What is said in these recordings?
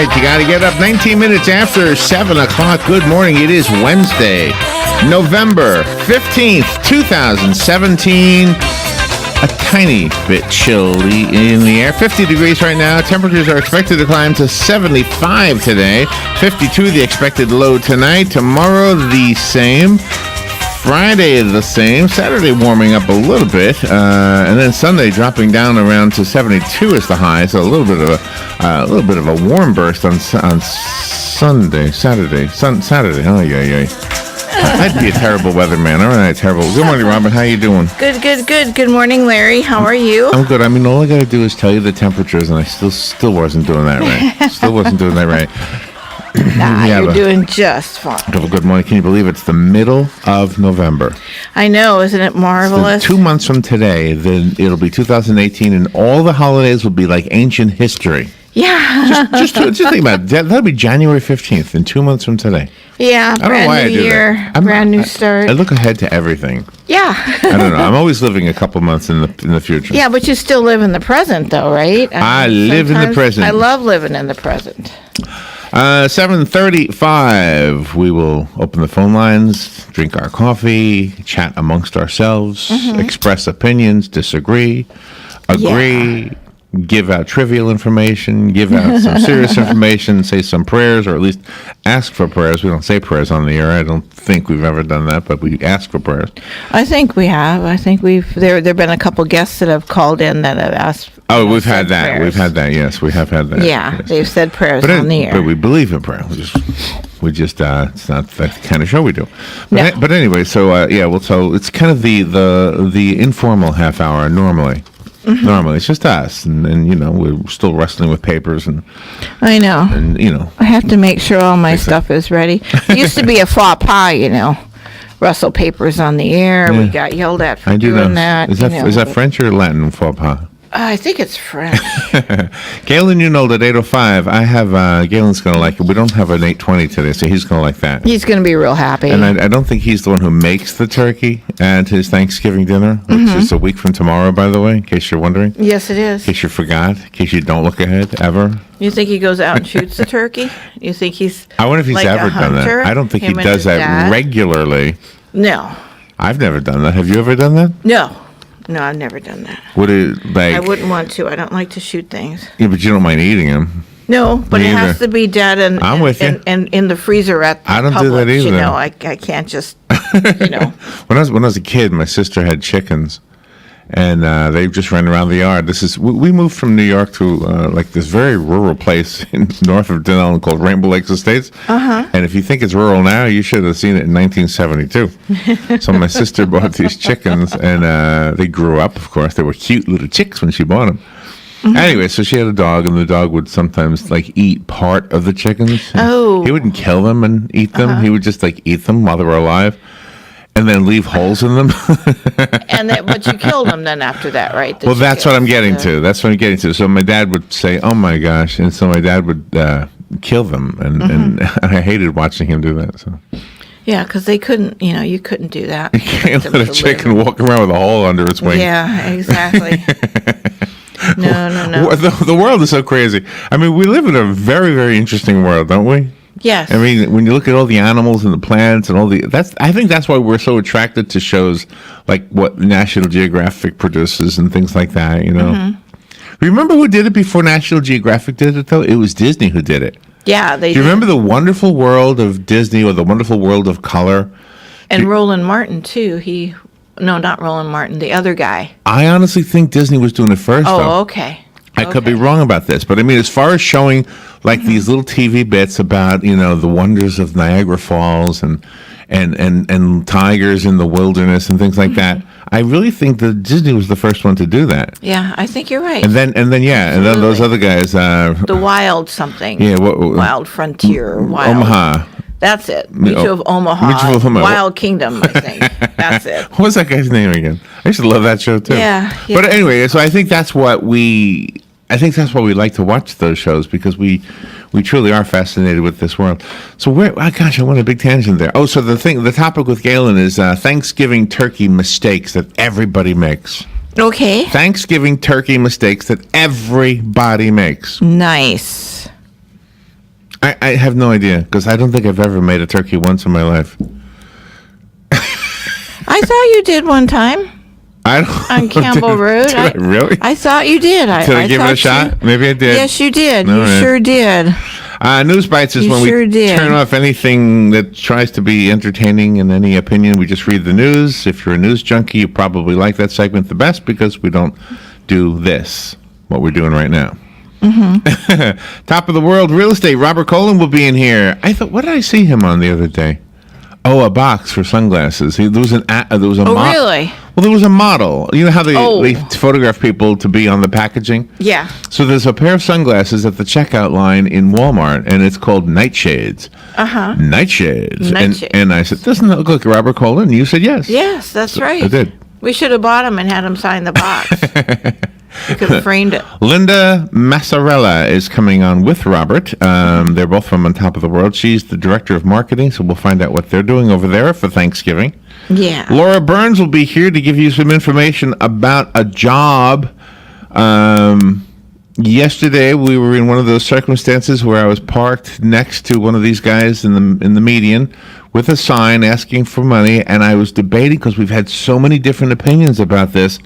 right, you got to get up 19 minutes after 7 o'clock. Good morning. It is Wednesday, November 15th, 2017. A tiny bit chilly in the air. 50 degrees right now. Temperatures are expected to climb to 75 today. 52 the expected low tonight. Tomorrow the same. Friday the same. Saturday warming up a little bit, and then Sunday dropping down around to 72 is the high. So a little bit of a warm burst on Saturday. Oh yeah. I'd be a terrible weatherman. All right, terrible. Good morning, Robin. How you doing? Good. Good morning, Larry. How are you? I'm good. I mean, all I got to do is tell you the temperatures, and I still wasn't doing that right. Still wasn't doing that right. You're doing just fine. Good morning. Can you believe it's the middle of November? I know. Isn't it marvelous? 2 months from today, then it'll be 2018, and all the holidays will be like ancient history. Yeah. Just think about it. That'll be January 15th, in 2 months from today. Yeah, brand new year, brand new start. I look ahead to everything. Yeah. I don't know. I'm always living a couple months in the future. Yeah, but you still live in the present, though, right? I live in the present. I love living in the present. 7:35. We will open the phone lines, drink our coffee, chat amongst ourselves, express opinions, disagree, agree, give out trivial information, give out some serious information, say some prayers, or at least ask for prayers. We don't say prayers on the air. I don't think we've ever done that, but we ask for prayers. I think we have. I think there have been a couple guests that have called in that have asked. Oh, we've had that. Prayers. We've had that. Yes, we have had that. Yeah, yes. They've said prayers on the air. But we believe in prayer. We just it's not the kind of show we do. But, no. But anyway, so so it's kind of the informal half hour normally. Normally, it's just us, and we're still wrestling with papers, and I know, and I have to make sure all my stuff is ready. It used to be a faux pas, rustle papers on the air. Yeah. We got yelled at for doing that. Is that French or Latin faux pas? I think it's French. Galen, at 8:05. I have Galen's going to like it. We don't have an 8:20 today, so he's going to like that. He's going to be real happy. And I don't think he's the one who makes the turkey at his Thanksgiving dinner, which is a week from tomorrow, by the way, in case you're wondering. Yes, it is. In case you forgot, in case you don't look ahead, ever. You think he goes out and shoots the turkey? You think he's I wonder if he's ever done that. I don't think he does that regularly. No. I've never done that. Have you ever done that? No, I've never done that. Would it I wouldn't want to. I don't like to shoot things. Yeah, but you don't mind eating them. No, but it has to be dead and I'm with you. And in the freezer at the I don't Publix, do that either. I can't just, When I was a kid, my sister had chickens, and they just ran around the yard. We moved from New York to this very rural place north of Denellen called Rainbow Lakes Estates. And if you think it's rural now, you should have seen it in 1972. So my sister bought these chickens, and they grew up. Of course, they were cute little chicks when she bought them. Anyway, so she had a dog, and the dog would sometimes eat part of the chickens. Oh, he wouldn't kill them and eat them. He would just eat them while they were alive. And then leave holes in them. But you killed them then after that, right? Well, that's what I'm getting to. That's what I'm getting to. So my dad would say, "Oh my gosh," and so my dad would kill them, and I hated watching him do that. So. Yeah, because they couldn't. You couldn't do that. You can't let a chicken walk around with a hole under its wing. Yeah, exactly. No. The world is so crazy. I mean, we live in a very, very interesting world, don't we? Yes. I mean, when you look at all the animals and the plants and I think that's why we're so attracted to shows like what National Geographic produces and things like that, Remember who did it before National Geographic did it, though? It was Disney who did it. Yeah, Do you remember The Wonderful World of Disney or The Wonderful World of Color? And Roland Martin, too. No, not Roland Martin, the other guy. I honestly think Disney was doing it first, though. Oh, okay. I could be wrong about this, but I mean, as far as showing these little TV bits about the wonders of Niagara Falls and tigers in the wilderness and things like that, I really think that Disney was the first one to do that. Yeah, I think you're right. And then those other guys. The Wild something. Yeah, Wild Frontier. Wild Omaha. That's it. Mutual of Omaha. Wild Kingdom, I think. That's it. What was that guy's name again? I used to love that show too. Yeah. But anyway, so I think that's what we we like to watch those shows, because we truly are fascinated with this world. So I went a big tangent there. Oh, so the topic with Galen is Thanksgiving turkey mistakes that everybody makes. Okay. Thanksgiving turkey mistakes that everybody makes. Nice. I have no idea, because I don't think I've ever made a turkey once in my life. I thought you did one time. I don't. On Campbell Road. Did I really? I thought you did. Did I give it a shot? Maybe I did. Yes, you did. All You right. sure did. News Bites is when we turn off anything that tries to be entertaining in any opinion. We just read the news. If you're a news junkie, you probably like that segment the best because we don't do this, what we're doing right now. Mm-hmm. Top of the world real estate. Robert Colin will be in here. I thought, what did I see him on the other day? Oh, a box for sunglasses. There was a really? Well, there was a model. You know how they photograph people to be on the packaging? Yeah. So there's a pair of sunglasses at the checkout line in Walmart, and it's called Nightshades. Uh-huh. Nightshades. And I said, doesn't that look like Robert Colin? And you said yes. Yes, that's right. I did. We should have bought him and had him sign the box. We could have framed it. Linda Massarella is coming on with Robert. They're both from On Top of the World. She's the director of marketing, so we'll find out what they're doing over there for Thanksgiving. Yeah. Laura Burns will be here to give you some information about a job. Yesterday, we were in one of those circumstances where I was parked next to one of these guys in the median with a sign asking for money, and I was debating because we've had so many different opinions about this.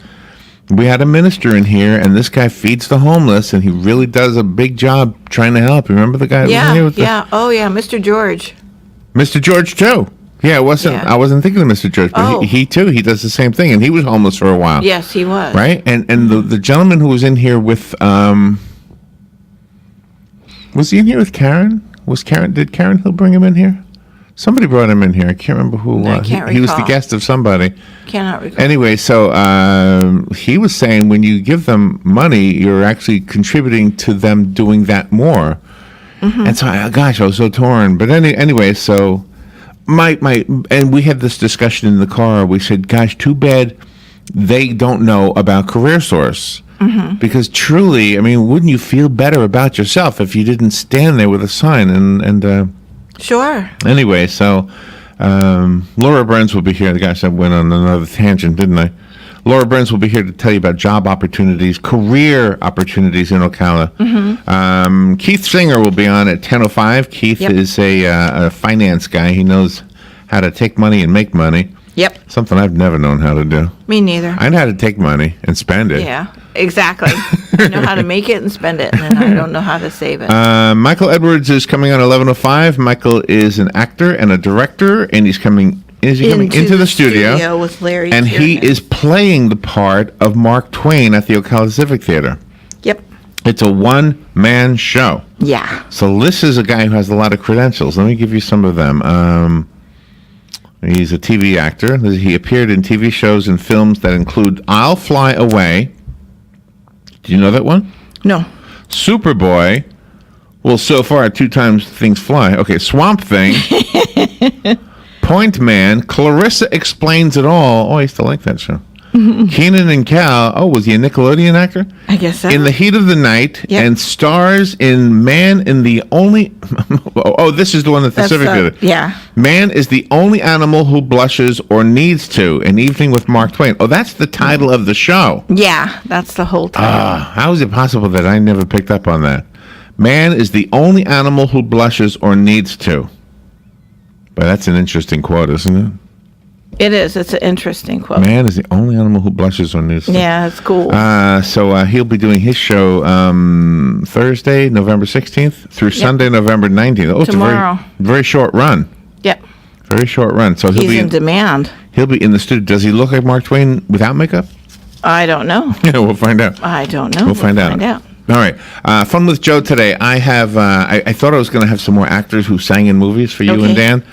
We had a minister in here, and this guy feeds the homeless, and he really does a big job trying to help. Remember the guy? Yeah. Oh, yeah, Mr. George. Mr. George, too. Yeah, I wasn't thinking of Mr. George, but he too, he does the same thing, and he was homeless for a while. Yes, he was. Right? And the gentleman who was in here with, was he in here with Karen? Did Karen Hill bring him in here? Somebody brought him in here. I can't remember who it was. I can't recall. He was the guest of somebody. Cannot recall. Anyway, so he was saying when you give them money, you're actually contributing to them doing that more. Mm-hmm. And so, I was so torn. But anyway, so and we had this discussion in the car. We said, gosh, too bad they don't know about Career Source. Mm-hmm. Because truly, I mean, wouldn't you feel better about yourself if you didn't stand there with a sign and Sure. Anyway, so Laura Burns will be here. Gosh, I went on another tangent, didn't I? Laura Burns will be here to tell you about job opportunities, career opportunities in Ocala. Mm-hmm. Keith Singer will be on at 10:05. Keith is a finance guy. He knows how to take money and make money. Yep. Something I've never known how to do. Me neither. I know how to take money and spend it. Yeah, exactly. I know how to make it and spend it, and then I don't know how to save it. Michael Edwards is coming on 11:05. Michael is an actor and a director, and he's coming into the studio with Larry. And he is playing the part of Mark Twain at the Ocala Civic Theater. Yep. It's a one-man show. Yeah. So this is a guy who has a lot of credentials. Let me give you some of them. He's a TV actor. He appeared in TV shows and films that include I'll Fly Away. Do you know that one? No. Superboy. Well, so far, 2 times things fly. Okay, Swamp Thing. Point Man. Clarissa Explains It All. Oh, I used to like that show. Keenan and Cal. Oh, was he a Nickelodeon actor? I guess so. In the Heat of the Night. Yep. And stars in Man in the Only... oh, this is the one that the Civic did. Yeah. Man is the only animal who blushes or needs to. An Evening with Mark Twain. Oh, that's the title of the show. Yeah, that's the whole title. How is it possible that I never picked up on that? Man is the only animal who blushes or needs to. But that's an interesting quote, isn't it? It is. It's an interesting quote. Man is the only animal who blushes or needs to. Yeah, it's cool. So he'll be doing his show Thursday, November 16th through Sunday, November 19th. Oh, tomorrow. It's a very, very short run. Yep. Very short run. So he's in demand. He'll be in the studio. Does he look like Mark Twain without makeup? I don't know. Yeah, we'll find out. I don't know. We'll find out. All right. Fun with Joe today. I have. I thought I was going to have some more actors who sang in movies for you and Dan.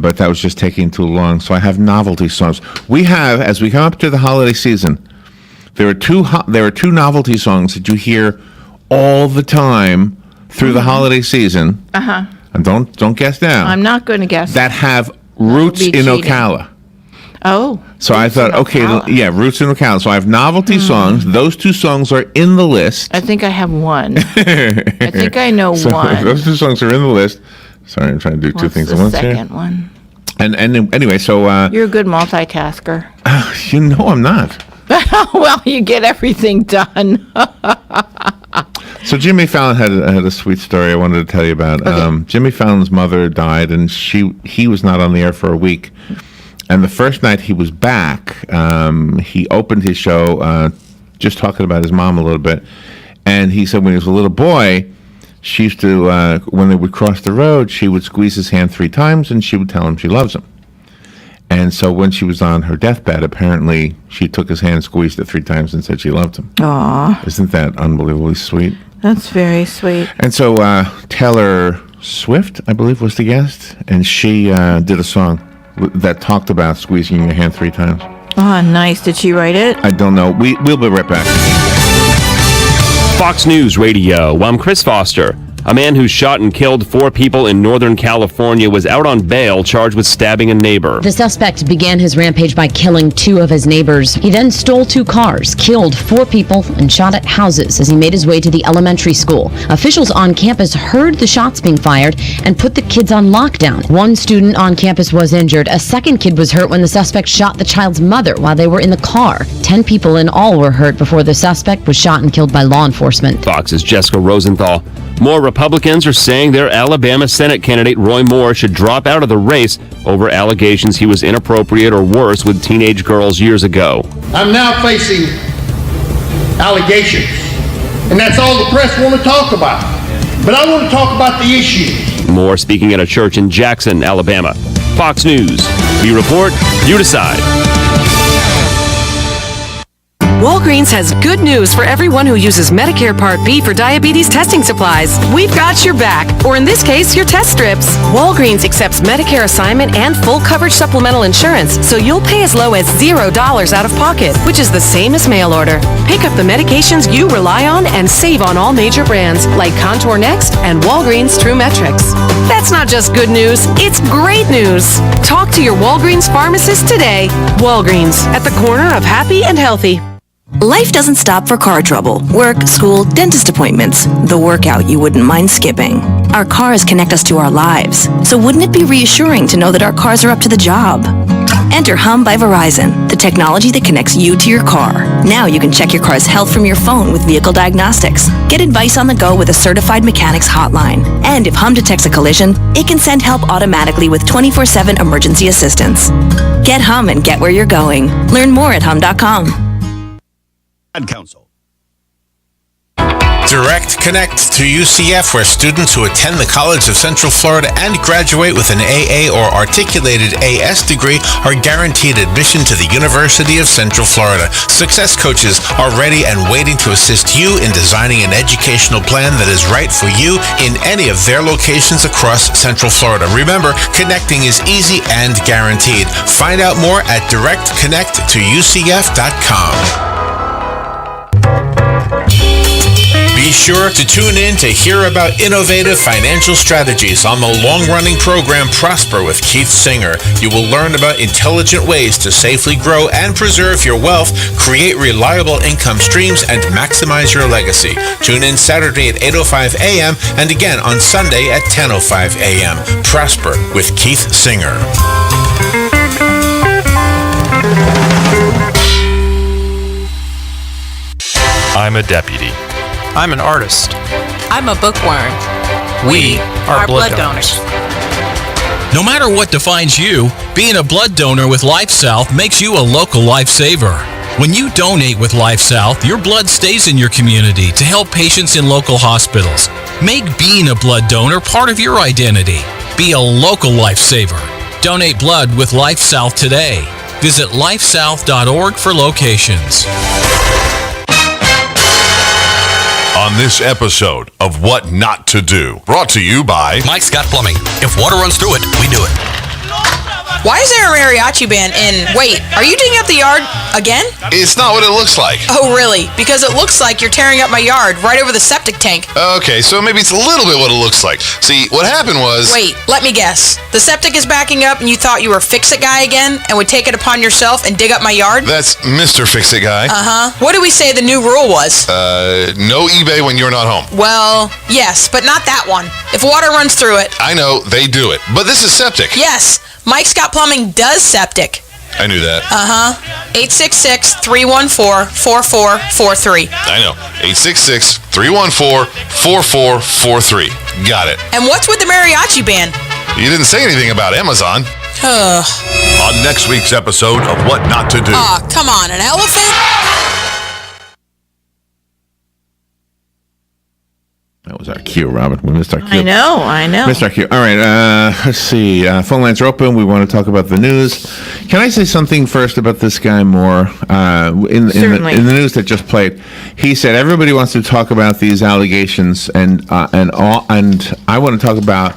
But that was just taking too long. So I have novelty songs. We have, as we come up to the holiday season, there are two novelty songs that you hear all the time through the holiday season. And don't guess now. I'm not going to guess. That have roots in Ocala. Oh. So I thought, okay, roots in Ocala. So I have novelty songs. Those 2 songs are in the list. I think I have one. I think I know one. Those 2 songs are in the list. Sorry, I'm trying to do 2 things at once here. The second one. And anyway, so you're a good multitasker. You know I'm not. Well, you get everything done. So Jimmy Fallon had a sweet story I wanted to tell you about. Okay. Jimmy Fallon's mother died, and he was not on the air for a week. And the first night he was back, he opened his show just talking about his mom a little bit. And he said when he was a little boy, she used to, when they would cross the road, she would squeeze his hand 3 times, and she would tell him she loves him. And so when she was on her deathbed, apparently she took his hand, squeezed it 3 times, and said she loved him. Aww. Isn't that unbelievably sweet? That's very sweet. And so Taylor Swift, I believe, was the guest, and she did a song that talked about squeezing your hand 3 times. Oh, nice. Did she write it? I don't know. We'll be right back. Fox News Radio. I'm Chris Foster. A man who shot and killed 4 people in Northern California was out on bail, charged with stabbing a neighbor. The suspect began his rampage by killing 2 of his neighbors. He then stole 2 cars, killed 4 people, and shot at houses as he made his way to the elementary school. Officials on campus heard the shots being fired and put the kids on lockdown. 1 student on campus was injured. A second kid was hurt when the suspect shot the child's mother while they were in the car. 10 people in all were hurt before the suspect was shot and killed by law enforcement. Fox's Jessica Rosenthal. More Republicans are saying their Alabama Senate candidate Roy Moore should drop out of the race over allegations he was inappropriate or worse with teenage girls years ago. I'm now facing allegations, and that's all the press want to talk about. But I want to talk about the issues. Moore speaking at a church in Jackson, Alabama. Fox News. We report, you decide. Walgreens has good news for everyone who uses Medicare Part B for diabetes testing supplies. We've got your back, or in this case, your test strips. Walgreens accepts Medicare assignment and full coverage supplemental insurance, so you'll pay as low as $0 out of pocket, which is the same as mail order. Pick up the medications you rely on and save on all major brands like Contour Next and Walgreens True Metrics. That's not just good news, it's great news. Talk to your Walgreens pharmacist today. Walgreens, at the corner of happy and healthy. Life doesn't stop for car trouble, work, school, dentist appointments, the workout you wouldn't mind skipping. Our cars connect us to our lives, so wouldn't it be reassuring to know that our cars are up to the job? Enter Hum by Verizon, the technology that connects you to your car. Now you can check your car's health from your phone with vehicle diagnostics. Get advice on the go with a certified mechanics hotline. And if Hum detects a collision, it can send help automatically with 24/7 emergency assistance. Get Hum and get where you're going. Learn more at hum.com. Council. Direct Connect to UCF, where students who attend the College of Central Florida and graduate with an AA or articulated AS degree are guaranteed admission to the University of Central Florida. Success coaches are ready and waiting to assist you in designing an educational plan that is right for you in any of their locations across Central Florida. Remember, connecting is easy and guaranteed. Find out more at directconnect2ucf.com. Be sure to tune in to hear about innovative financial strategies on the long-running program Prosper with Keith Singer. You will learn about intelligent ways to safely grow and preserve your wealth, create reliable income streams, and maximize your legacy. Tune in Saturday at 8:05 a.m. and again on Sunday at 10:05 a.m. Prosper with Keith Singer. I'm a deputy. I'm an artist. I'm a bookworm. We are blood donors. No matter what defines you, being a blood donor with LifeSouth makes you a local lifesaver. When you donate with LifeSouth, your blood stays in your community to help patients in local hospitals. Make being a blood donor part of your identity. Be a local lifesaver. Donate blood with LifeSouth today. Visit lifesouth.org for locations. On this episode of What Not to Do, brought to you by Mike's Got Plumbing. If water runs through it, we do it. Why is there a mariachi band in... Wait, are you digging up the yard again? It's not what it looks like. Oh, really? Because it looks like you're tearing up my yard right over the septic tank. Okay, so maybe it's a little bit what it looks like. See, what happened was... Wait, let me guess. The septic is backing up and you thought you were a fix-it guy again and would take it upon yourself and dig up my yard? That's Mr. Fix-It Guy. Uh-huh. What did we say the new rule was? No eBay when you're not home. Well, yes, but not that one. If water runs through it... I know, they do it. But this is septic. Yes. Mike's Got Plumbing does septic. I knew that. 866-314-4443. I know. 866-314-4443. Got it. And what's with the mariachi band? You didn't say anything about Amazon. On next week's episode of What Not to Do. Aw, come on, an elephant? That was our cue, Robin. We missed our cue. I know. Missed our cue. All right, let's see. Phone lines are open. We want to talk about the news. Can I say something first about this guy Moore? In the news that just played, he said everybody wants to talk about these allegations, and I want to talk about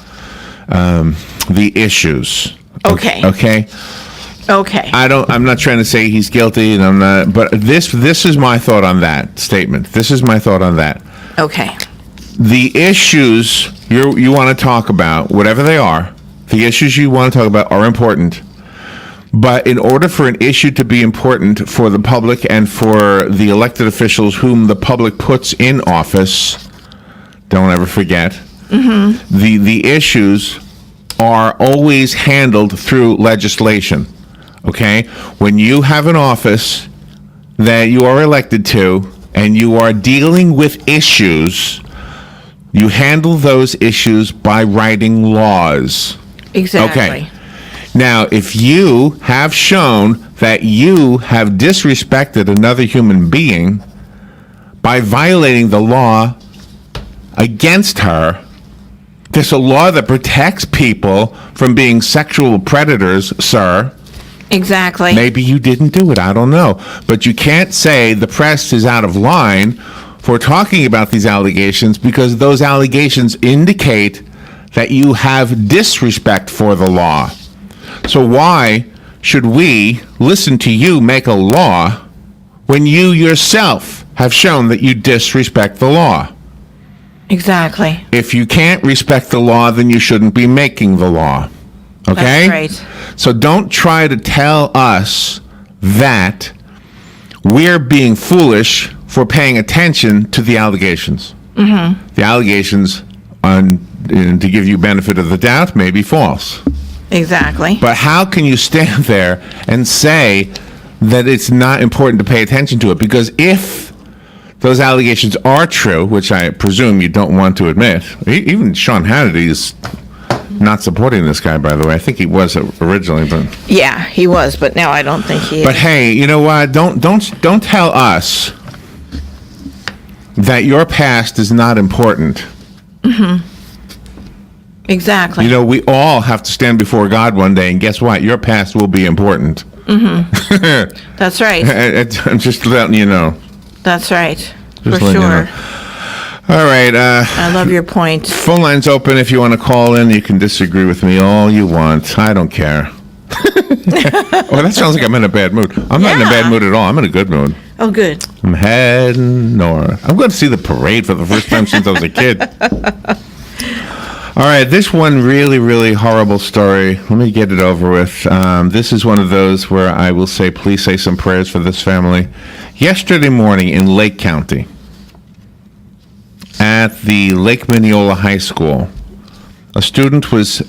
the issues. Okay. I'm not trying to say he's guilty, and I'm not. But this is my thought on that statement. This is my thought on that. Okay. The issues you want to talk about, whatever they are, the issues you want to talk about are important. But in order for an issue to be important for the public and for the elected officials whom the public puts in office, don't ever forget, the issues are always handled through legislation. Okay? When you have an office that you are elected to and you are dealing with issues, you handle those issues by writing laws. Exactly. Okay. Now, if you have shown that you have disrespected another human being by violating the law against her, there's a law that protects people from being sexual predators, sir. Exactly. Maybe you didn't do it. I don't know. But you can't say the press is out of line for talking about these allegations, because those allegations indicate that you have disrespect for the law. So why should we listen to you make a law when you yourself have shown that you disrespect the law? Exactly. If you can't respect the law, then you shouldn't be making the law. Okay? That's right. So don't try to tell us that we're being foolish for paying attention to the allegations. The allegations, to give you benefit of the doubt, may be false. Exactly. But how can you stand there and say that it's not important to pay attention to it? Because if those allegations are true, which I presume you don't want to admit, even Sean Hannity is not supporting this guy, by the way. I think he was originally, but yeah, he was, but now I don't think he is. But hey, you know what? Don't tell us that your past is not important. Exactly. You know, we all have to stand before God one day, and guess what? Your past will be important. That's right. I'm just letting you know. That's right. Just For letting you sure. know. All right. I love your point. Phone line's open. If you want to call in, you can disagree with me all you want. I don't care. Well, that sounds like I'm in a bad mood. I'm not in a bad mood at all. I'm in a good mood. Oh, good. I'm heading north. I'm going to see the parade for the first time since I was a kid. All right, this one really, really horrible story. Let me get it over with. This is one of those where I will say, please say some prayers for this family. Yesterday morning in Lake County, at the Lake Mineola High School, a student was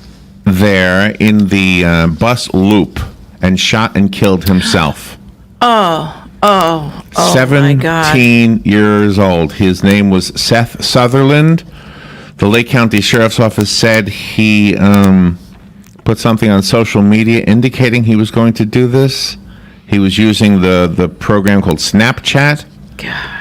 there in the bus loop and shot and killed himself. Oh my God. 17 years old. His name was Seth Sutherland. The Lake County Sheriff's Office said he put something on social media indicating he was going to do this. He was using the program called Snapchat. God.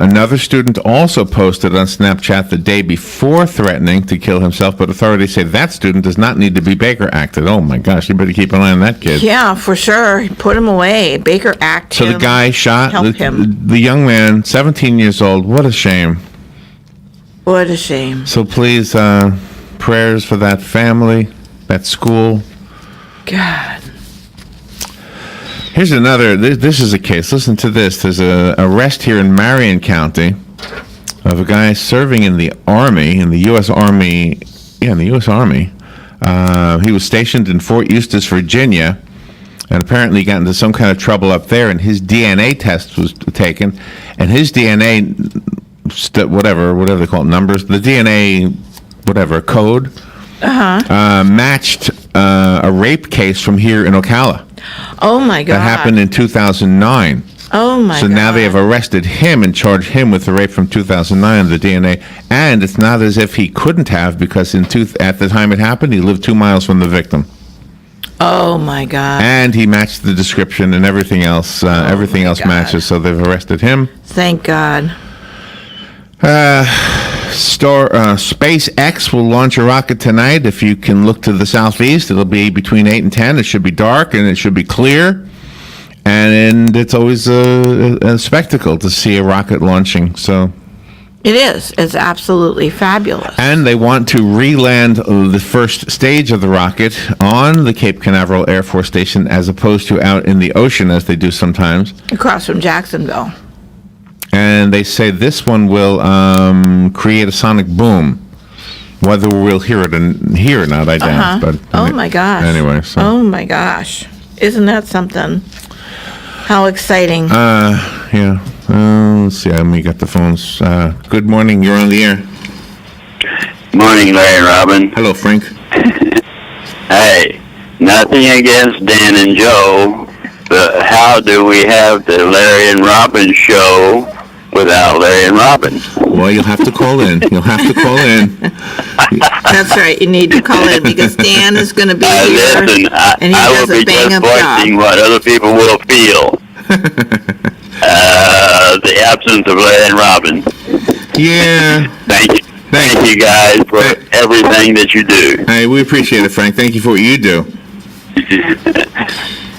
Another student also posted on Snapchat the day before threatening to kill himself, but authorities say that student does not need to be Baker acted. Oh my gosh, you better keep an eye on that kid. Yeah, for sure. Put him away. Baker act. So the guy shot the young man, 17 years old. What a shame. What a shame. So please, prayers for that family, that school. God. Here's another, this is a case. Listen to this. There's an arrest here in Marion County of a guy serving in the Army, in the U.S. Army. Yeah, in the U.S. Army. He was stationed in Fort Eustis, Virginia, and apparently got into some kind of trouble up there, and his DNA test was taken, and his DNA, whatever they call it, numbers, the DNA, whatever, code, matched a rape case from here in Ocala. Oh my God! That happened in 2009. Oh my God! So now they have arrested him and charged him with the rape from 2009, the DNA. And it's not as if he couldn't have, because at the time it happened, he lived 2 miles from the victim. Oh my God! And he matched the description and everything else. Everything else matches, so they've arrested him. Thank God. SpaceX will launch a rocket tonight. If you can look to the southeast, it'll be between 8 and 10. It should be dark and it should be clear. And it's always a spectacle to see a rocket launching. So it is. It's absolutely fabulous. And they want to re-land the first stage of the rocket on the Cape Canaveral Air Force Station, as opposed to out in the ocean, as they do sometimes. Across from Jacksonville. And they say this one will create a sonic boom. Whether we'll hear it or not, I doubt. But oh my gosh! Anyway, so. Oh my gosh! Isn't that something? How exciting! Yeah. Let's see. Let me get the phones. Good morning. You're on the air. Morning, Larry and Robin. Hello, Frank. Hey, nothing against Dan and Joe, but how do we have the Larry and Robin show without Larry and Robin? Well, you'll have to call in. That's right. You need to call in, because Dan is going to be here, listen, and he I does will a be just bang-up voicing job. what other people will feel. The absence of Larry and Robin. Yeah. Thank you guys for everything that you do. Hey, we appreciate it, Frank. Thank you for what you do.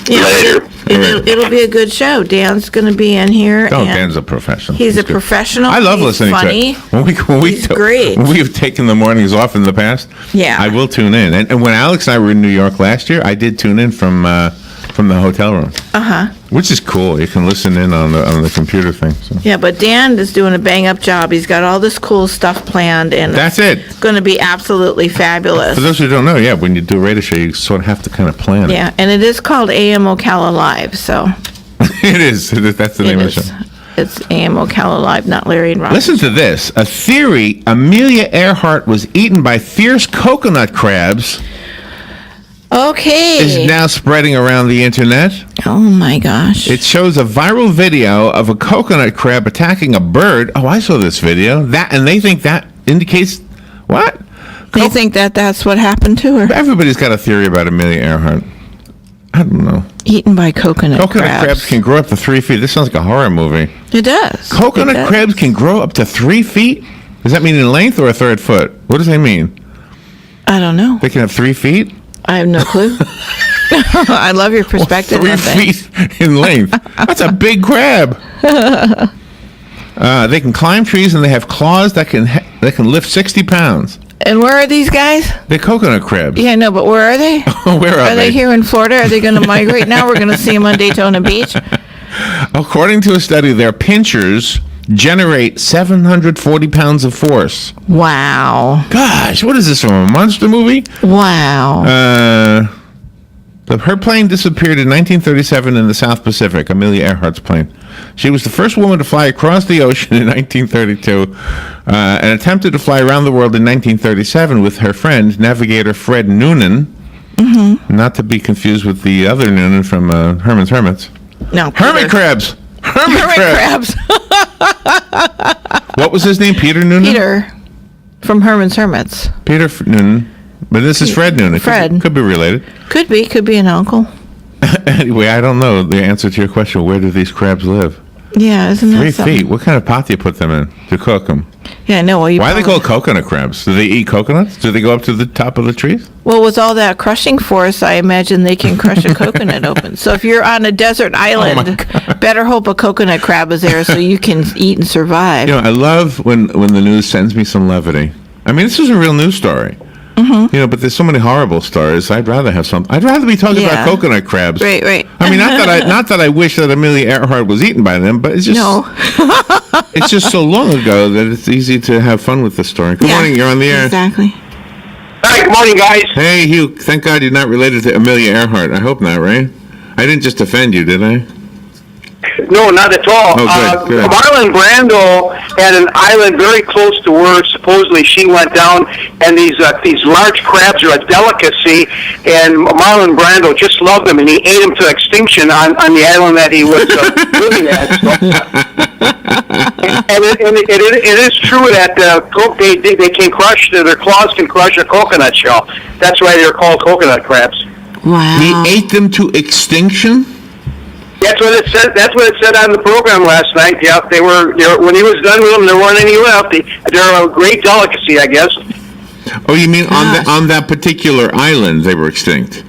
Later. It'll be a good show. Dan's going to be in here. Oh, and Dan's a professional. He's a good. professional. I love He's listening funny. to it. He's great. When we've taken the mornings off in the past, yeah, I will tune in. And when Alex and I were in New York last year, I did tune in from the hotel room. Which is cool. You can listen in on the computer thing. So. Yeah, but Dan is doing a bang-up job. He's got all this cool stuff planned, and that's it. It's going to be absolutely fabulous. For those who don't know, when you do a radio show, you sort of have to kind of plan it. Yeah, and it is called AM Ocala Live, so. It is. That's the name of the show. It's AM Ocala Live, not Larry and Robin. Listen to this. A theory: Amelia Earhart was eaten by fierce coconut crabs. Okay. Is now spreading around the internet. Oh my gosh. It shows a viral video of a coconut crab attacking a bird. Oh, I saw this video. And they think that indicates what? They think that's what happened to her. Everybody's got a theory about Amelia Earhart. I don't know. Eaten by coconut crabs can grow up to 3 feet. This sounds like a horror movie. It does. Coconut crabs can grow up to 3 feet? Does that mean in length or a third foot? What does that mean? I don't know. They can have 3 feet? I have no clue. I love your perspective. 3 feet in length. That's a big crab. They can climb trees, and they have claws that can lift 60 pounds. And where are these guys? They're coconut crabs. Yeah, no, but where are they? Where are they? Here in Florida? Are they going to migrate now? We're going to see them on Daytona Beach. According to a study, their pinchers generate 740 pounds of force. Wow. Gosh, what is this, from a monster movie? Wow. Her plane disappeared in 1937 in the South Pacific, Amelia Earhart's plane. She was the first woman to fly across the ocean in 1932 and attempted to fly around the world in 1937 with her friend, navigator Fred Noonan. Mm-hmm. Not to be confused with the other Noonan from Herman's Hermits. No. Hermit crabs. Hermit crabs. What was his name? Peter Noonan? Peter from Herman's Hermits. Peter Noonan. But this is Fred Noonan. Fred. Could be related. Could be an uncle. Anyway, I don't know the answer to your question. Where do these crabs live? Yeah, isn't that 3 something? feet. What kind of pot do you put them in to cook them? Yeah, no. Well, why are they called coconut crabs? Do they eat coconuts? Do they go up to the top of the trees? Well, with all that crushing force, I imagine they can crush a coconut open. So if you're on a desert island, better hope a coconut crab is there so you can eat and survive. I love when the news sends me some levity. I mean, this is a real news story. Mm-hmm. But there's so many horrible stories. I'd rather have some. I'd rather be talking about coconut crabs. Right. I mean, not that I wish that Amelia Earhart was eaten by them, but it's just it's just so long ago that it's easy to have fun with the story. Good morning. You're on the air. Exactly. Hi. Good morning, guys. Hey, Hugh. Thank God you're not related to Amelia Earhart. I hope not, right? I didn't just offend you, did I? No, not at all. Oh, good. Marlon Brando had an island very close to where supposedly she went down, and these large crabs are a delicacy, and Marlon Brando just loved them, and he ate them to extinction on the island that he was living at. And it is true that they can crush, their claws can crush a coconut shell. That's why they're called coconut crabs. Wow. He ate them to extinction? That's what it said. That's what it said on the program last night. Yeah, they were when he was done with them, there weren't any left. They're a great delicacy, I guess. Oh, you mean on that particular island they were extinct?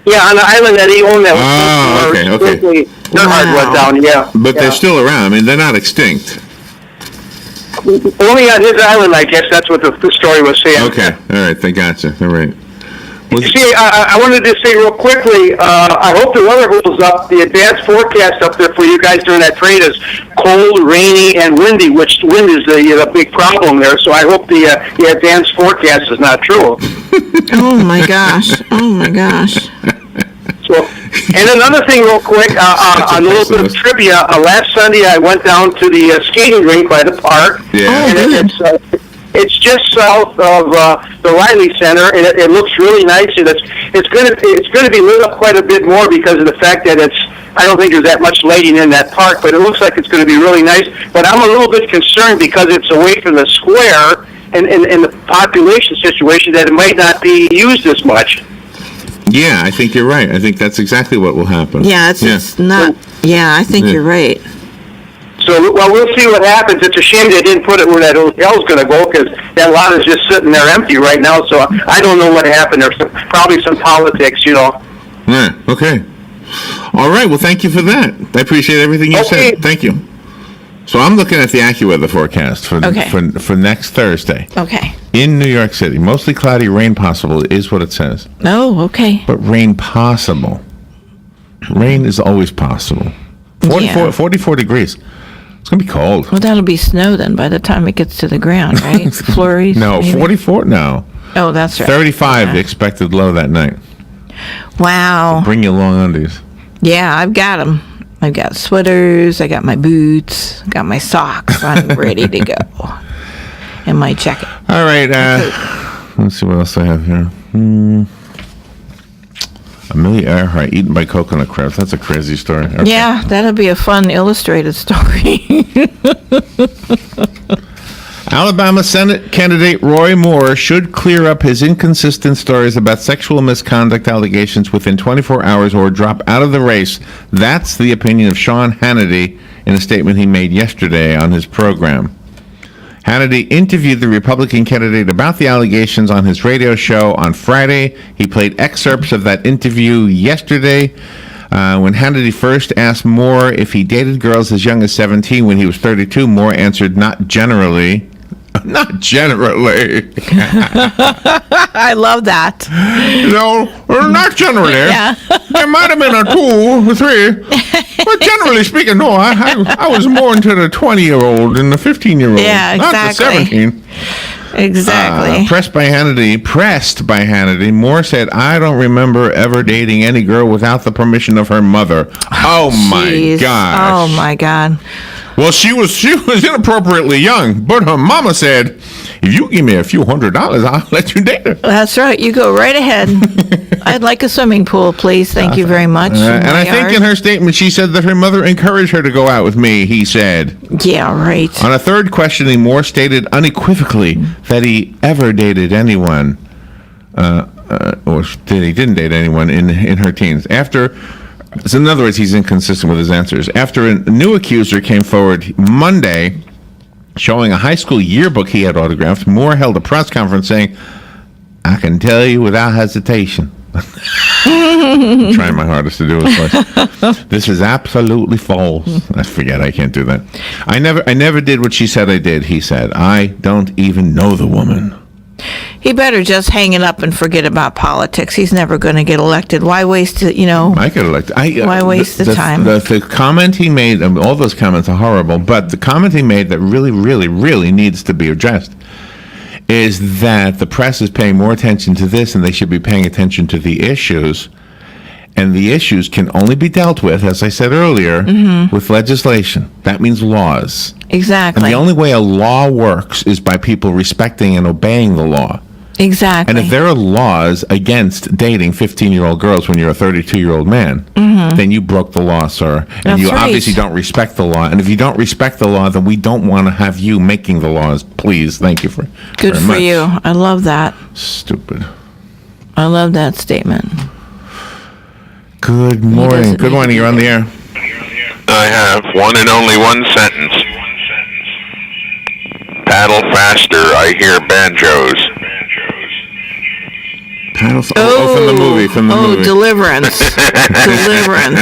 Yeah, on the island that he owned. That was okay. Bernhard went down. Yeah, but they're still around. I mean, they're not extinct. Only on his island, I guess. That's what the story was saying. Okay, all right, they gotcha. All right. See, I wanted to say real quickly, I hope the weather holds up. The advanced forecast up there for you guys during that trade is cold, rainy, and windy, which wind is the big problem there. So I hope the advanced forecast is not true. Oh, my gosh. Oh, my gosh. So, and another thing real quick, a little bit of trivia. Last Sunday I went down to the skating rink by the park. Yeah. And it's just south of the Riley Center, and it looks really nice. And it's going to be lit up quite a bit more because of the fact that I don't think there's that much lighting in that park, but it looks like it's going to be really nice. But I'm a little bit concerned because it's away from the square and the population situation that it might not be used as much. Yeah, I think you're right. I think that's exactly what will happen. Yeah, it's not. Yeah, I think you're right. So, well, we'll see what happens. It's a shame they didn't put it where that hotel's going to go because that lot is just sitting there empty right now. So I don't know what happened. There's probably some politics, Yeah, okay. All right, well, thank you for that. I appreciate everything you said. Thank you. So I'm looking at the AccuWeather forecast for next Thursday. Okay. In New York City, mostly cloudy, rain possible is what it says. Oh, okay. But rain possible. Rain is always possible. 44 degrees. It's going to be cold. Well, that'll be snow then by the time it gets to the ground, right? Flurries? No, maybe? 44? No. Oh, that's right. 35 the expected low that night. Wow. So bring your long undies. Yeah, I've got them. I've got sweaters, I got my boots, I got my socks. I'm ready to go. And my jacket. All right. Let's see what else I have here. Amelia Earhart eaten by coconut crabs. That's a crazy story. Okay. Yeah, that'll be a fun illustrated story. Alabama Senate candidate Roy Moore should clear up his inconsistent stories about sexual misconduct allegations within 24 hours or drop out of the race. That's the opinion of Sean Hannity in a statement he made yesterday on his program. Hannity interviewed the Republican candidate about the allegations on his radio show on Friday. He played excerpts of that interview yesterday. When Hannity first asked Moore if he dated girls as young as 17 when he was 32, Moore answered, "Not generally." Not generally. I love that. No, not generally. Yeah. There might have been a 2 or 3. But generally speaking, no, I was more into the 20-year-old than the 15-year-old. Yeah, exactly. Not the 17. Exactly. Pressed by Hannity, Moore said, "I don't remember ever dating any girl without the permission of her mother." Oh my gosh. Oh my God. Well, she was inappropriately young, but her mama said, "If you give me a few $100, I'll let you date her." That's right. You go right ahead. I'd like a swimming pool, please. Thank you very much. And I think in her statement, she said that her mother encouraged her to go out with me, he said. Yeah, right. On a third questioning, Moore stated unequivocally that he ever dated anyone, or that he didn't date anyone in her teens. So in other words, he's inconsistent with his answers. After a new accuser came forward Monday showing a high school yearbook he had autographed, Moore held a press conference saying, "I can tell you without hesitation." I'm trying my hardest to do his voice. "This is absolutely false." I forget, I can't do that. I never did what she said I did, he said. "I don't even know the woman." He better just hang it up and forget about politics. He's never going to get elected. Why waste it, I get elected. Why waste the time? The comment he made, all those comments are horrible, but the comment he made that really, really, really needs to be addressed is that the press is paying more attention to this and they should be paying attention to the issues. And the issues can only be dealt with, as I said earlier, with legislation. That means laws. Exactly. And the only way a law works is by people respecting and obeying the law. Exactly. And if there are laws against dating 15-year-old girls when you're a 32-year-old man, then you broke the law, sir. And That's you right. obviously don't respect the law. And if you don't respect the law, then we don't want to have you making the laws. Please. Thank you for Good very for much. you. I love that. Stupid. I love that statement. Good morning. Good morning. You're on the air. I have one and only one sentence. Paddle faster, I hear banjos. Paddle from the movie. Deliverance. Deliverance.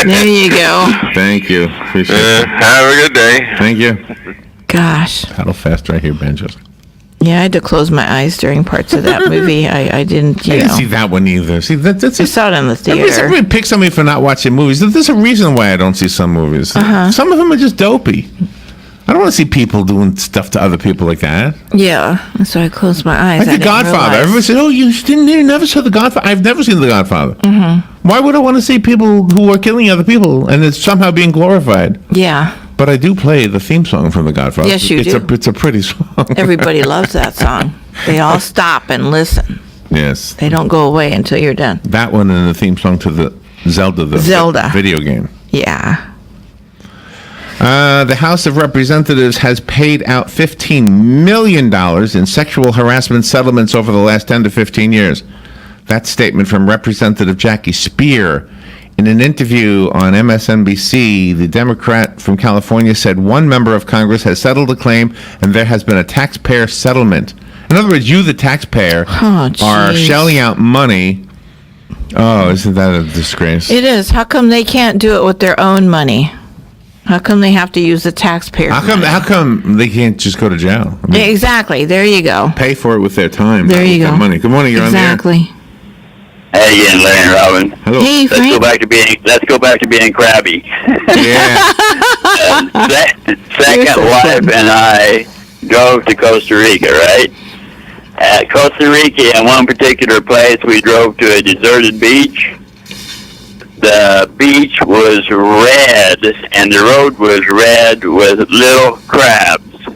There you go. Thank you. Appreciate it. Have a good day. Thank you. Gosh. Paddle faster, I hear banjos. Yeah, I had to close my eyes during parts of that movie. I didn't, I didn't see that one either. See, that's I saw it in the theater. Everybody picks on me for not watching movies. There's a reason why I don't see some movies. Some of them are just dopey. I don't want to see people doing stuff to other people like that. Yeah, so I closed my eyes. Like The Godfather. Everybody said, "Oh, you never saw The Godfather." I've never seen The Godfather. Why would I want to see people who are killing other people and it's somehow being glorified? Yeah. But I do play the theme song from The Godfather. Yes, you do. It's a pretty song. Everybody loves that song. They all stop and listen. Yes. They don't go away until you're done. That one and the theme song to the Zelda video game. Yeah. The House of Representatives has paid out $15 million in sexual harassment settlements over the last 10 to 15 years. That statement from Representative Jackie Speer. In an interview on MSNBC, the Democrat from California said one member of Congress has settled a claim and there has been a taxpayer settlement. In other words, you, the taxpayer, are shelling out money. Oh, isn't that a disgrace? It is. How come they can't do it with their own money? How come they have to use the taxpayer? How come they can't just go to jail? I mean, Exactly. There you go. pay for it with their time. There not you with go. their money. Good morning. You're on the air. Exactly. Hey again, Larry and Robin. Hello. Hey, Let's Frank. go back to being crabby. Yeah. Second wife and I drove to Costa Rica, right? At Costa Rica, in one particular place, we drove to a deserted beach. The beach was red, and the road was red with little crabs.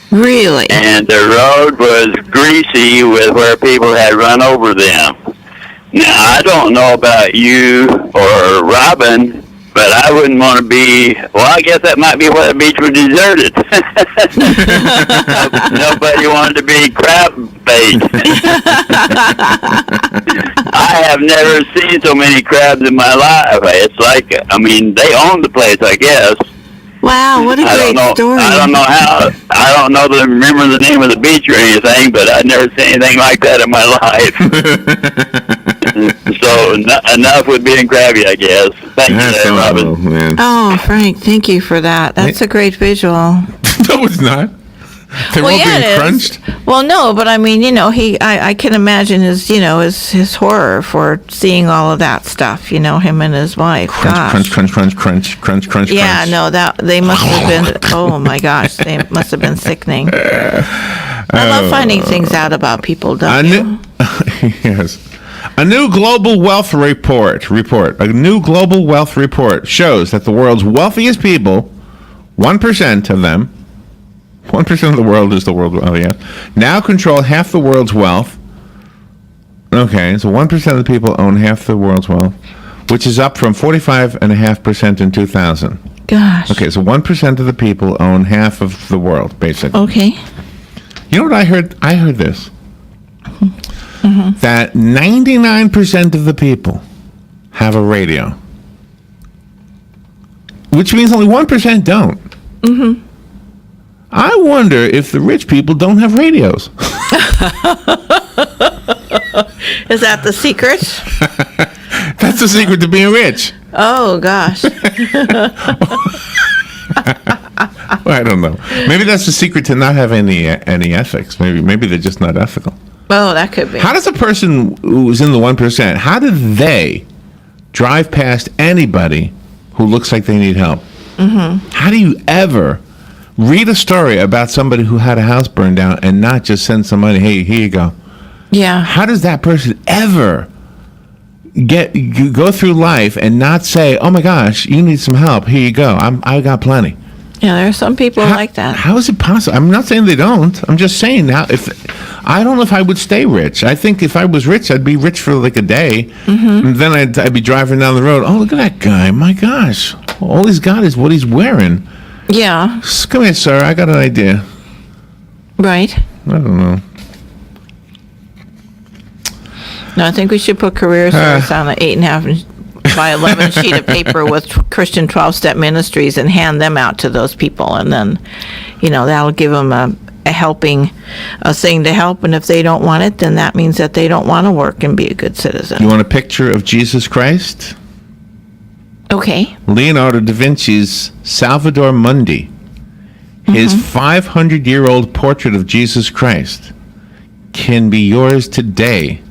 Really? And the road was greasy with where people had run over them. Now, I don't know about you or Robin, but I wouldn't want to be, well, I guess that might be why the beach was deserted. Nobody wanted to be crab bait. I have never seen so many crabs in my life. It's like, I mean, they own the place, I guess. Wow, what a great story. I don't know how, I don't know remember the name of the beach or anything, but I've never seen anything like that in my life. So enough with being crabby, I guess. Thank you, Robin. Man. Oh, Frank, thank you for that. That's a great visual. No, it's not. They're all being it is. crunched. Well, no, but I mean, I can imagine his horror for seeing all of that stuff. Him and his wife. Crunch, crunch, crunch, crunch, crunch, crunch. Yeah, no, that they must have been. Oh my gosh, they must have been sickening. I love finding things out about people, don't you? Yes. A new global wealth report. A new global wealth report shows that the world's wealthiest people, 1% of them, 1% of the world is the world. Oh yeah, now control half the world's wealth. Okay, so 1% of the people own half the world's wealth, which is up from 45.5% in 2000. Gosh. Okay, so 1% of the people own half of the world, basically. Okay. You know what I heard? I heard this. That 99% of the people have a radio, which means only 1% don't. I wonder if the rich people don't have radios. Is that the secret? That's the secret to being rich. Oh gosh. Well, I don't know. Maybe that's the secret to not have any ethics. Maybe they're just not ethical. Oh, that could be. How does a person who's in the 1%, how do they drive past anybody who looks like they need help? How do you ever read a story about somebody who had a house burned down and not just send somebody, hey, here you go? Yeah. How does that person ever you go through life and not say, "Oh my gosh, you need some help. Here you go. I got plenty." Yeah, there are some people like that. How is it possible? I'm not saying they don't. I'm just saying I don't know if I would stay rich. I think if I was rich, I'd be rich for like a day, and then I'd be driving down the road. Oh, look at that guy! My gosh, all he's got is what he's wearing. Yeah. Come here, sir. I got an idea. Right. I don't know. No, I think we should put career service on an 8.5 by 11 sheet of paper with Christian 12-step ministries and hand them out to those people, and then, that'll give them a thing to help. And if they don't want it, then that means that they don't want to work and be a good citizen. You want a picture of Jesus Christ? Okay. Leonardo da Vinci's Salvator Mundi. His 500-year-old portrait of Jesus Christ can be yours today.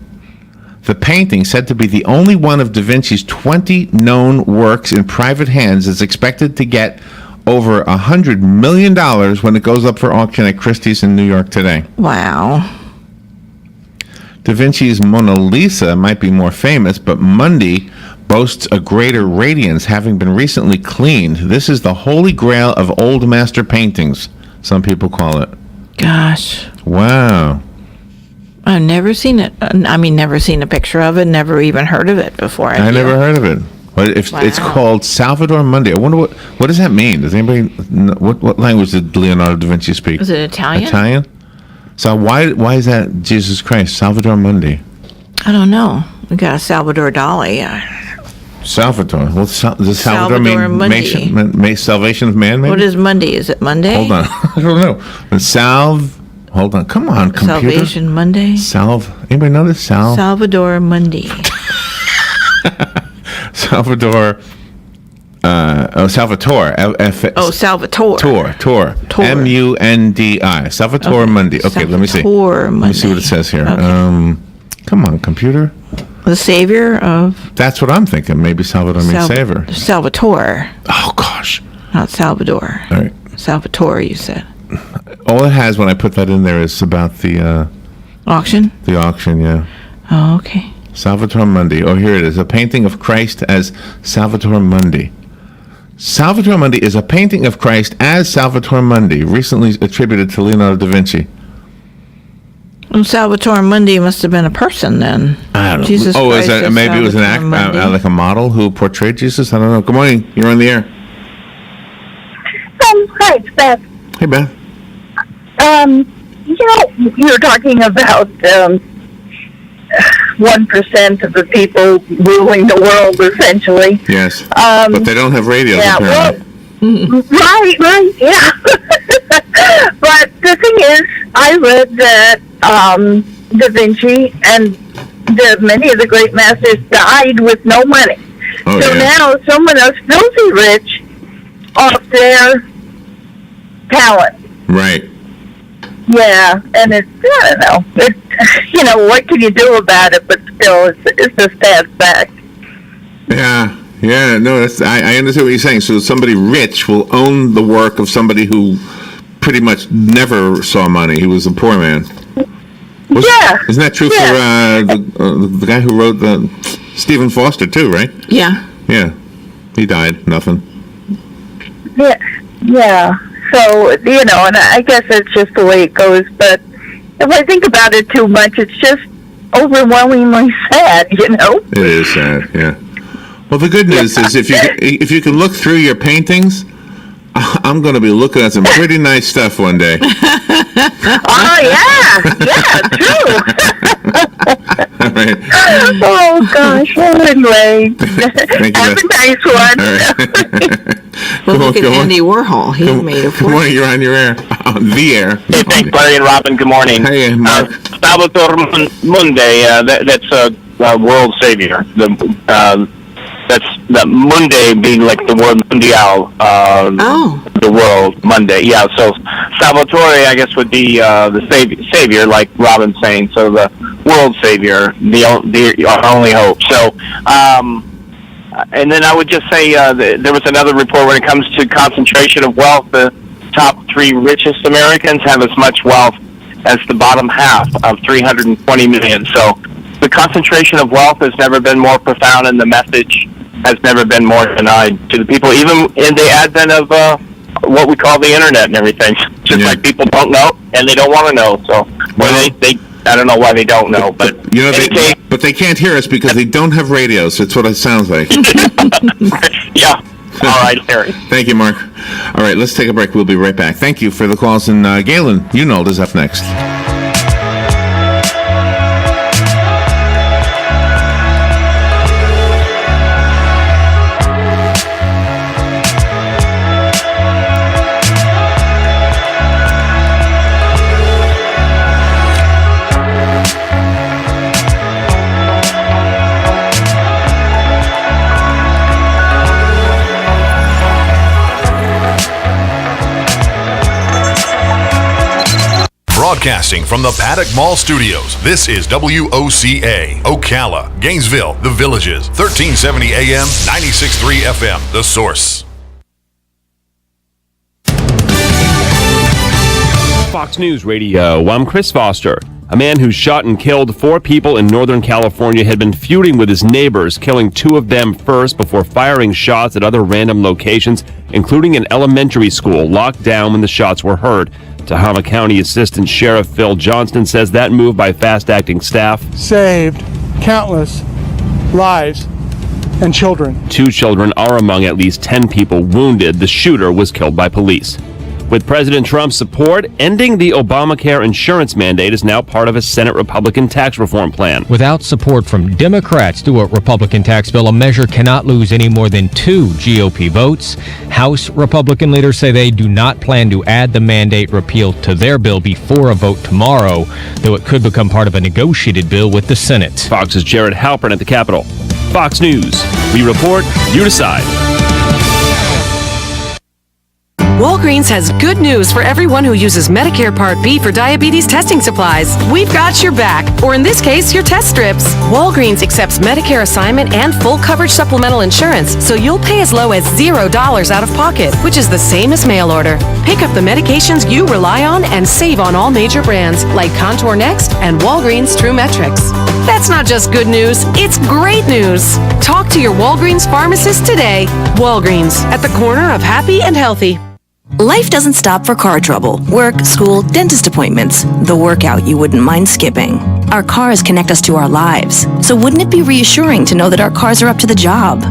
The painting, said to be the only one of Da Vinci's 20 known works in private hands, is expected to get over $100 million when it goes up for auction at Christie's in New York today. Wow. Da Vinci's Mona Lisa might be more famous, but Mundi boasts a greater radiance, having been recently cleaned. This is the holy grail of old master paintings, some people call it. Gosh. Wow. I've never seen it. Never seen a picture of it, never even heard of it before. I never heard of it. But it's called Salvator Mundi. I wonder what does that mean? Does anybody know, what language did Leonardo da Vinci speak? Is it Italian? Italian? So why is that Jesus Christ, Salvator Mundi? I don't know. We got a Salvador Dali. Salvatore. Well, does Salvador mean salvation of man? Maybe? What is Monday? Is it Monday? Hold on. I don't know. Hold on. Come on, computer. Salvation Monday? Anybody know this? Salvador Mundi. Salvador. Salvatore. Salvatore. Tor. M-U-N-D-I. Salvatore Mundi. Okay, let me see. Let me see what it says here. Okay. Come on, computer. The savior of... That's what I'm thinking. Maybe Salvador means savior. Salvatore. Oh, gosh. Not Salvador. All right. Salvatore, you said. All it has when I put that in there is about the... auction? The auction, yeah. Oh, okay. Salvator Mundi. Oh, here it is. A painting of Christ as Salvator Mundi. Salvator Mundi is a painting of Christ as Salvator Mundi, recently attributed to Leonardo da Vinci. Well, Salvator Mundi must have been a person then. I don't know. Jesus Christ Maybe it was an act, like a model who portrayed Jesus? I don't know. Good morning. You're on the air. Hi, it's Beth. Hey, Beth. You're talking about 1% of the people ruling the world, essentially. Yes. But they don't have radios, apparently. Right, yeah. But the thing is, I read that Da Vinci and many of the great masters died with no money. Now someone else filthy rich off their talent. Right. Yeah, and I don't know. What can you do about it? But still, it's a sad fact. Yeah, no, I understand what you're saying. So somebody rich will own the work of somebody who pretty much never saw money. He was a poor man. Isn't that true for the guy who wrote Stephen Foster too, right? Yeah. Yeah. He died. Nothing. Yeah. So, and I guess it's just the way it goes. But if I think about it too much, it's just overwhelmingly sad, It is sad, yeah. Well, the good news is if you can look through your paintings, I'm going to be looking at some pretty nice stuff one day. Oh, yeah, true. All right. Oh, gosh. Well, anyway, have a nice one. Well, look at Andy Warhol. He made a fortune. Good morning. You're on your air. On the air. Hey, thanks, Larry and Robin. Good morning. Hey, Mark. Salvator Mundi, that's a world savior. That's the Monday being like the word mundial, the world Monday. Yeah, so Salvatore, I guess, would be the savior, like Robin's saying. So the world savior, our only hope. So, and then I would just say there was another report when it comes to concentration of wealth. The top 3 richest Americans have as much wealth as the bottom half of 320 million. So the concentration of wealth has never been more profound, and the message has never been more denied to the people, even in the advent of what we call the internet and everything. Just like people don't know, and they don't want to know. So, they I don't know why they don't know, but but they can't hear us because they don't have radios. That's what it sounds like. Yeah. All right, Harry. Thank you, Mark. All right, let's take a break. We'll be right back. Thank you for the calls. And Galen Unold is up next. Broadcasting from the Paddock Mall Studios, this is WOCA, Ocala, Gainesville, The Villages, 1370 AM, 96.3 FM, The Source. Fox News Radio, I'm Chris Foster. A man who shot and killed 4 people in Northern California had been feuding with his neighbors, killing 2 of them first before firing shots at other random locations, including an elementary school locked down when the shots were heard. Tahoma County Assistant Sheriff Phil Johnston says that move by fast-acting staff saved countless lives and children. 2 children are among at least 10 people wounded. The shooter was killed by police. With President Trump's support, ending the Obamacare insurance mandate is now part of a Senate Republican tax reform plan. Without support from Democrats through a Republican tax bill, a measure cannot lose any more than 2 GOP votes. House Republican leaders say they do not plan to add the mandate repeal to their bill before a vote tomorrow, though it could become part of a negotiated bill with the Senate. Fox's Jared Halpern at the Capitol. Fox News. We report, you decide. Walgreens has good news for everyone who uses Medicare Part B for diabetes testing supplies. We've got your back, or in this case, your test strips. Walgreens accepts Medicare assignment and full coverage supplemental insurance, so you'll pay as low as $0 out of pocket, which is the same as mail order. Pick up the medications you rely on and save on all major brands like Contour Next and Walgreens True Metrics. That's not just good news, it's great news. Talk to your Walgreens pharmacist today. Walgreens, at the corner of happy and healthy. Life doesn't stop for car trouble, work, school, dentist appointments, the workout you wouldn't mind skipping. Our cars connect us to our lives, so wouldn't it be reassuring to know that our cars are up to the job?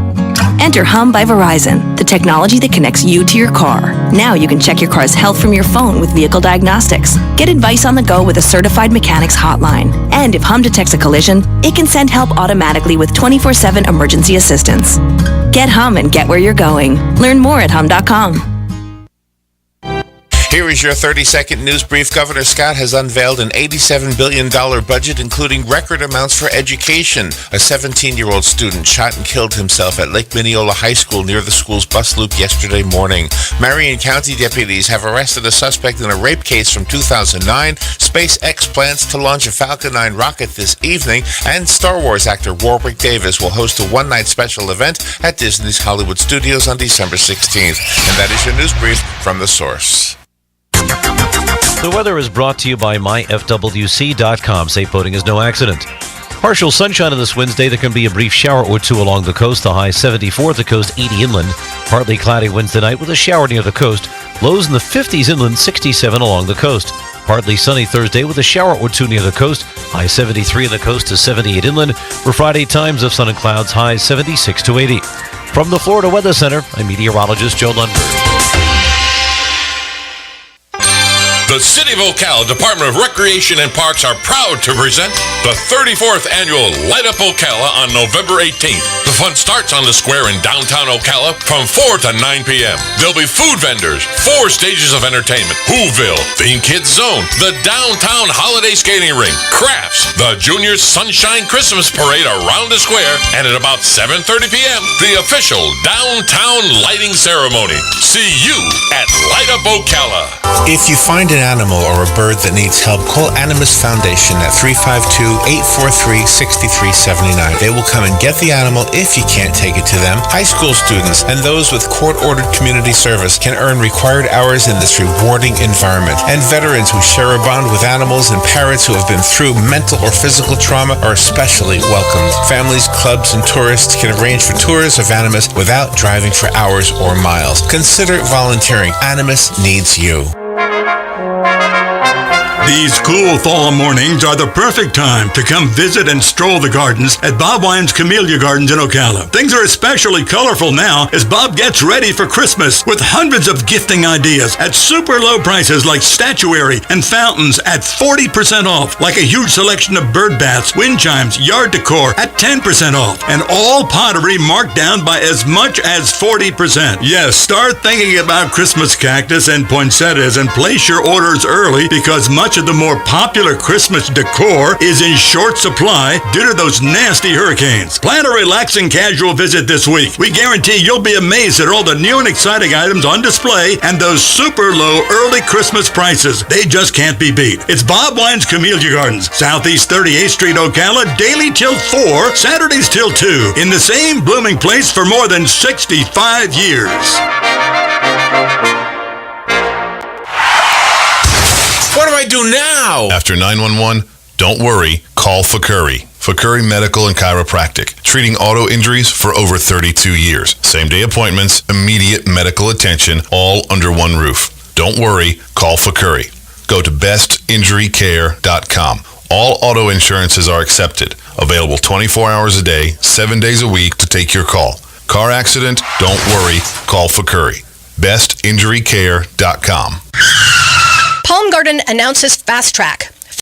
Enter Hum by Verizon, the technology that connects you to your car. Now you can check your car's health from your phone with vehicle diagnostics. Get advice on the go with a certified mechanics hotline. And if Hum detects a collision, it can send help automatically with 24/7 emergency assistance. Get Hum and get where you're going. Learn more at hum.com. Here is your 30-second news brief. Governor Scott has unveiled an $87 billion budget, including record amounts for education. A 17-year-old student shot and killed himself at Lake Mineola High School near the school's bus loop yesterday morning. Marion County deputies have arrested a suspect in a rape case from 2009. SpaceX plans to launch a Falcon 9 rocket this evening, and Star Wars actor Warwick Davis will host a one-night special event at Disney's Hollywood Studios on December 16th. And that is your news brief from The Source. The weather is brought to you by myfwc.com. Safe boating is no accident. Partial sunshine on this Wednesday. There can be a brief shower or two along the coast. The high 74 at the coast, 80 inland. Partly cloudy Wednesday night with a shower near the coast. Lows in the 50s inland, 67 along the coast. Partly sunny Thursday with a shower or two near the coast. High 73 on the coast to 78 inland. For Friday, times of sun and clouds, highs 76 to 80. From the Florida Weather Center, I'm meteorologist Joe Lundberg. The City of Ocala Department of Recreation and Parks are proud to present the 34th annual Light Up Ocala on November 18th. The fun starts on the square in downtown Ocala from 4 to 9 p.m. There'll be food vendors, 4 stages of entertainment, Whoville, Theme Kids Zone, the Downtown Holiday Skating Rink, crafts, the Junior Sunshine Christmas Parade around the square, and at about 7:30 p.m., the official Downtown Lighting Ceremony. See you at Light Up Ocala. If you find an animal or a bird that needs help, call Animus Foundation at 352-843-6379. They will come and get the animal if if you can't take it to them. High school students and those with court-ordered community service can earn required hours in this rewarding environment. And veterans who share a bond with animals and parents who have been through mental or physical trauma are especially welcomed. Families, clubs, and tourists can arrange for tours of Animas without driving for hours or miles. Consider volunteering. Animas needs you. These cool fall mornings are the perfect time to come visit and stroll the gardens at Bob Wine's Camellia Gardens in Ocala. Things are especially colorful now as Bob gets ready for Christmas with hundreds of gifting ideas at super low prices like statuary and fountains at 40% off, like a huge selection of bird baths, wind chimes, yard decor at 10% off, and all pottery marked down by as much as 40%. Yes, start thinking about Christmas cactus and poinsettias and place your orders early because much of the more popular Christmas decor is in short supply due to those nasty hurricanes. Plan a relaxing casual visit this week. We guarantee you'll be amazed at all the new and exciting items on display and those super low early Christmas prices. They just can't be beat. It's Bob Wine's Camellia Gardens, Southeast 38th Street, Ocala, daily till 4, Saturdays till 2, in the same blooming place for more than 65 years. What do I do now? After 911, don't worry, call Fakuri. Fakuri Medical and Chiropractic, treating auto injuries for over 32 years. Same-day appointments, immediate medical attention, all under one roof. Don't worry, call Fakuri. Go to bestinjurycare.com. All auto insurances are accepted. Available 24 hours a day, 7 days a week to take your call. Car accident? Don't worry, call Fakuri. bestinjurycare.com. Palm Garden announces Fast Track.